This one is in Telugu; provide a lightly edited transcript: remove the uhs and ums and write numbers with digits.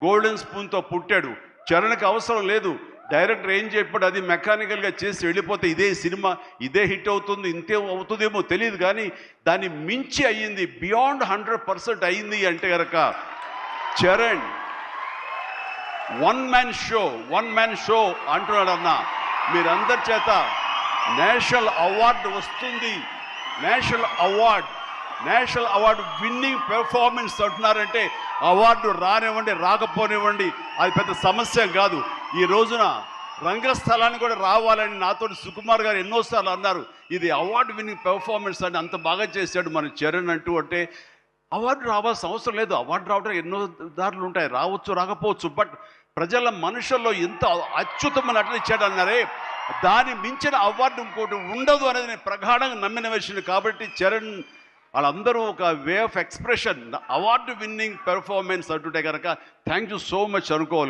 గోల్డెన్ స్పూన్తో పుట్టాడు. చరణ్కి అవసరం లేదు. డైరెక్టర్ ఏం చెప్పాడు అది మెకానికల్గా చేసి వెళ్ళిపోతే ఇదే సినిమా ఇదే హిట్ అవుతుంది, ఇంతే అవుతుందేమో తెలియదు, కానీ దాన్ని మించి అయ్యింది. బియాండ్ 100% అయింది అంటే కనుక చరణ్ వన్ మ్యాన్ షో అంటున్నాడు. అన్న మీరందరి చేత నేషనల్ అవార్డు వస్తుంది. నేషనల్ అవార్డు విన్నింగ్ పెర్ఫార్మెన్స్ అంటున్నారంటే అవార్డు రానివ్వండి రాకపోనివ్వండి అది పెద్ద సమస్య కాదు. ఈ రోజున రంగస్థలాన్ని కూడా రావాలని నాతో సుకుమార్ గారు ఎన్నోసార్లు అన్నారు. ఇది అవార్డు విన్నింగ్ పెర్ఫార్మెన్స్ అని అంత బాగా చేశాడు మన చరణ్ అంటే అవార్డు రావాల్సిన అవసరం లేదు. అవార్డు రావడం ఎన్నో దారులు ఉంటాయి, రావచ్చు రాకపోవచ్చు. బట్ ప్రజల మనుషుల్లో ఎంత అత్యుత్తమ నటన ఇచ్చాడు అన్నారే, దాని మించిన అవార్డు ఇంకోటి ఉండదు అనేది నేను ప్రగాఢంగా నమ్మిన విషయం. కాబట్టి చరణ్ వాళ్ళందరూ ఒక way of expression award winning performance అంటుంటే కనుక థ్యాంక్ యూ సో మచ్ అనుకోవాలి.